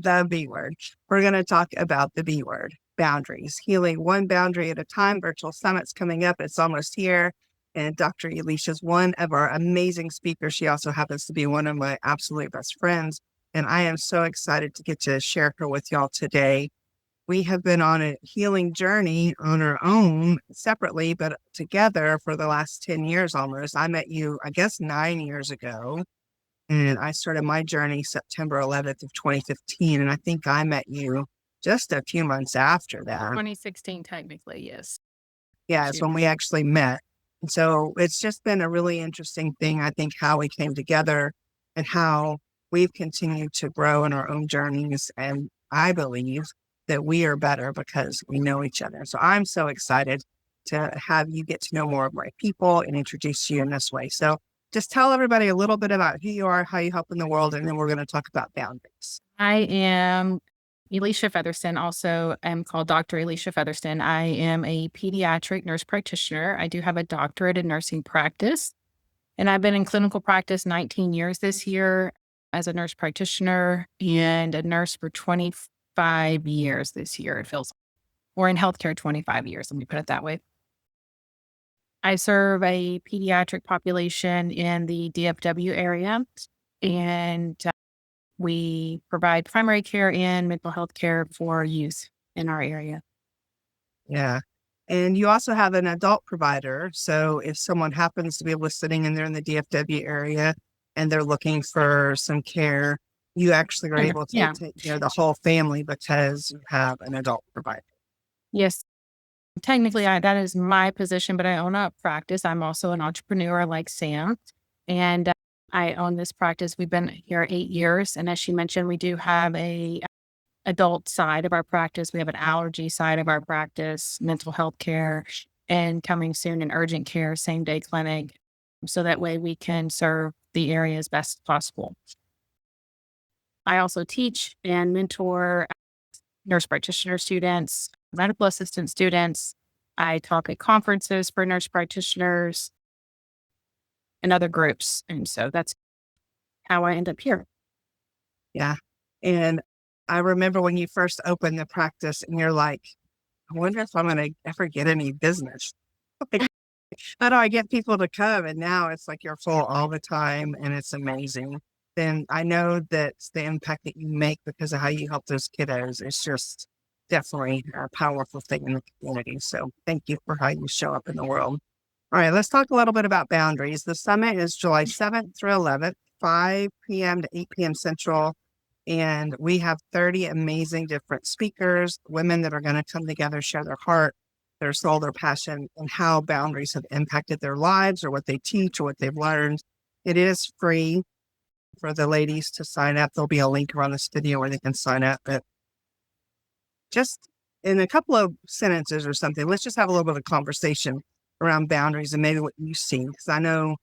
The B word. We're going to talk about the B word, boundaries, healing one boundary at a time. Virtual Summit's coming up. It's almost here. And Dr. Elishia is one of our amazing speakers. She also happens to be one of my absolute best friends. And I am so excited to get to share her with y'all today. We have been on a healing journey on our own separately, but together for the last 10 years almost. I met you, I guess, 9 years ago. And I started my journey September 11th of 2015. And I think I met you just a few months after that. 2016, technically, yes. Yeah, it's when we actually met. And so it's just been a really interesting thing, I think, how we came together and how we've continued to grow in our own journeys. And I believe that we are better because we know each other. So I'm so excited to have you get to know more of my people and introduce you in this way. So just tell everybody a little bit about who you are, how you help in the world, and then we're going to talk about boundaries. I am Elishia Featherston, also am called Dr. Elishia Featherston. I am a pediatric nurse practitioner. I do have a doctorate in nursing practice, and I've been in clinical practice 19 years this year as a nurse practitioner and a nurse for 25 years this year, it feels. Or in healthcare, 25 years, let me put it that way. I serve a pediatric population in the DFW area, and we provide primary care and mental health care for youth in our area. Yeah. And you also have an adult provider. So if someone happens to be listening and they're in the DFW area and they're looking for some care, you actually are able to take care of the whole family because you have an adult provider. Yes. Technically, that is my position, but I own a practice. I'm also an entrepreneur like Sam. And I own this practice. We've been here 8 years. And as she mentioned, we do have a adult side of our practice. We have an allergy side of our practice, mental health care, and coming soon an urgent care, same day clinic. So that way we can serve the area as best as possible. I also teach and mentor nurse practitioner students, medical assistant students. I talk at conferences for nurse practitioners and other groups. And so that's how I end up here. Yeah. And I remember when you first opened the practice and you're like, I wonder if I'm going to ever get any business. Like, how do I get people to come? And now it's like you're full all the time and it's amazing. Then I know that the impact that you make because of how you help those kiddos is just definitely a powerful thing in the community. So thank you for how you show up in the world. All right, let's talk a little bit about boundaries. The summit is July 7th through 11th, 5 p.m. to 8 p.m. Central. And we have 30 amazing different speakers, women that are going to come together, share their heart, their soul, their passion, and how boundaries have impacted their lives or what they teach or what they've learned. It is free for the ladies to sign up. There'll be a link around this video where they can sign up. But just in a couple of sentences or something, let's just have a little bit of conversation around boundaries and maybe what you've seen. Because I know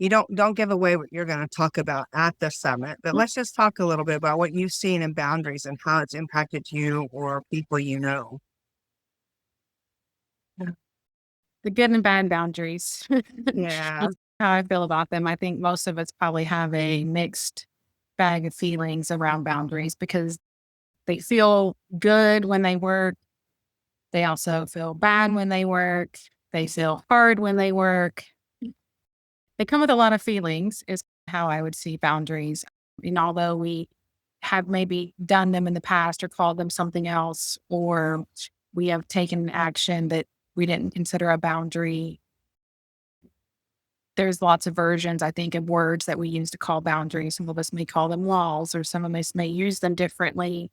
you don't give away what you're going to talk about at the summit, but let's just talk a little bit about what you've seen in boundaries and how it's impacted you or people you know. The good and bad boundaries. Yeah. How I feel about them. I think most of us probably have a mixed bag of feelings around boundaries because they feel good when they work. They also feel bad when they work. They feel hard when they work. They come with a lot of feelings, is how I would see boundaries. And although we have maybe done them in the past or called them something else, or we have taken action that we didn't consider a boundary, there's lots of versions, I think, of words that we use to call boundaries. Some of us may call them walls, or some of us may use them differently.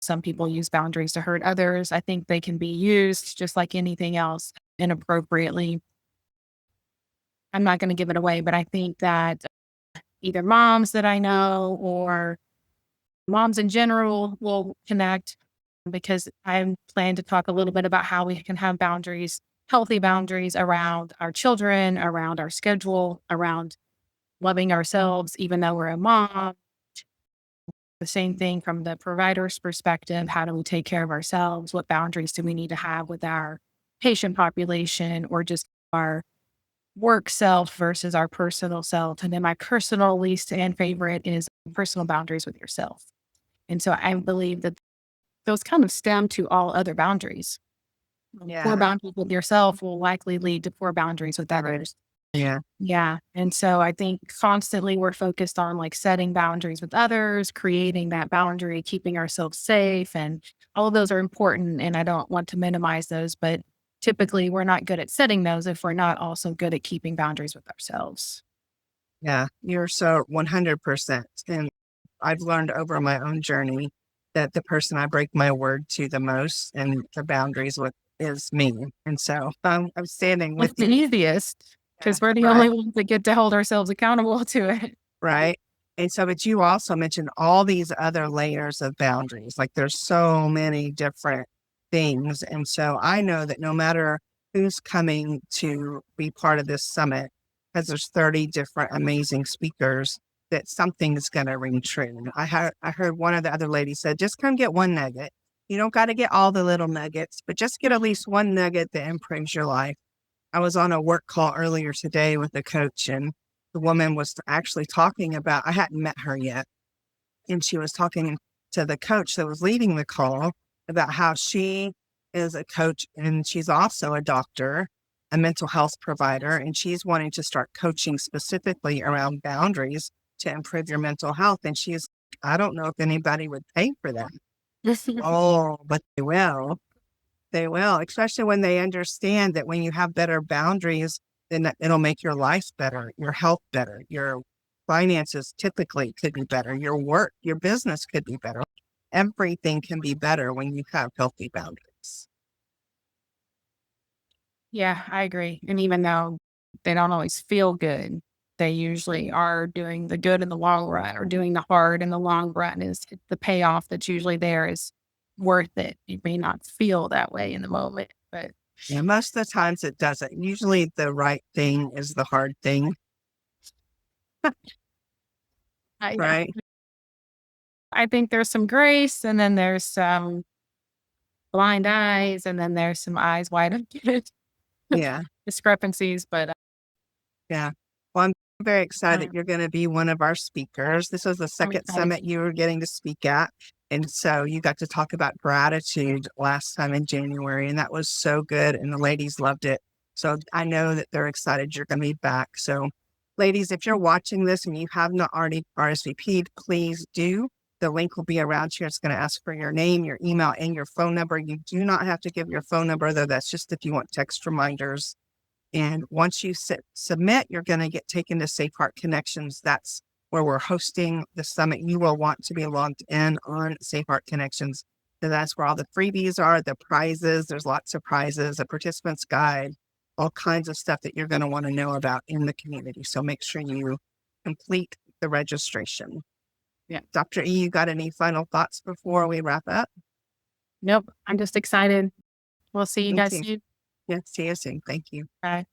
Some people use boundaries to hurt others. I think they can be used just like anything else inappropriately. I'm not going to give it away, but I think that either moms that I know or moms in general will connect because I plan to talk a little bit about how we can have boundaries, healthy boundaries around our children, around our schedule, around loving ourselves, even though we're a mom. The same thing from the provider's perspective. How do we take care of ourselves? What boundaries do we need to have with our patient population or just our work self versus our personal self? And then my personal least and favorite is personal boundaries with yourself. And so I believe that those kind of stem to all other boundaries. Poor Yeah. boundaries with yourself will likely lead to poor boundaries with others. Yeah. Yeah. And so I think constantly we're focused on like setting boundaries with others, creating that boundary, keeping ourselves safe. And all of those are important. And I don't want to minimize those, but typically we're not good at setting those if we're not also good at keeping boundaries with ourselves. Yeah. You're so 100%. And I've learned over my own journey that the person I break my word to the most and the boundaries with is me. And so I'm standing with It's the you. easiest Yeah. because we're the Right. only ones that get to hold ourselves accountable to it. Right. And so, but you also mentioned all these other layers of boundaries. Like there's so many different things. And so I know that no matter who's coming to be part of this summit, because there's 30 different amazing speakers, that something's going to ring true. I heard one of the other ladies said, just come get one nugget. You don't got to get all the little nuggets, but just get at least one nugget that improves your life. I was on a work call earlier today with a coach, and the woman was actually talking about, I hadn't met her yet, and she was talking to the coach that was leading the call about how she is a coach and she's also a doctor, a mental health provider, and she's wanting to start coaching specifically around boundaries to improve your mental health. And she's, I don't know if anybody would pay for that. Oh, but they will. They will, especially when they understand that when you have better boundaries, then it'll make your life better, your health better, your finances typically could be better, your work, your business could be better. Everything can be better when you have healthy boundaries. Yeah, I agree. And even though they don't always feel good, they usually are doing the good in the long run or doing the hard in the long run is the payoff that's usually there is worth it. You may not feel that way in the moment, but And most of the times it doesn't. Usually the right thing is the hard thing, yeah, right? I think there's some grace and then there's some blind eyes and then there's some eyes wide open Yeah. discrepancies. But Yeah. Well, I'm very excited uh, that you're going to be one of our speakers. This was the I'm second excited. summit you were getting to speak at. And so you got to talk about gratitude last time in January, and that was so good. And the ladies loved it. So I know that they're excited you're going to be back. So, ladies, if you're watching this and you have not already RSVP'd, please do. The link will be around here. It's going to ask for your name, your email, and your phone number. You do not have to give your phone number, though. That's just if you want text reminders. And once you submit, you're going to get taken to Safe Heart Connections. That's where we're hosting the summit. You will want to be logged in on Safe Heart Connections. So that's where all the freebies are, the prizes. There's lots of prizes, a participant's guide, all kinds of stuff that you're going to want to know about in the community. So make sure you complete the registration. Yeah. Dr. E, you got any final thoughts before we wrap up? Nope. I'm just excited. We'll see you Me guys too. soon. Yeah, see you soon. Thank you. Bye.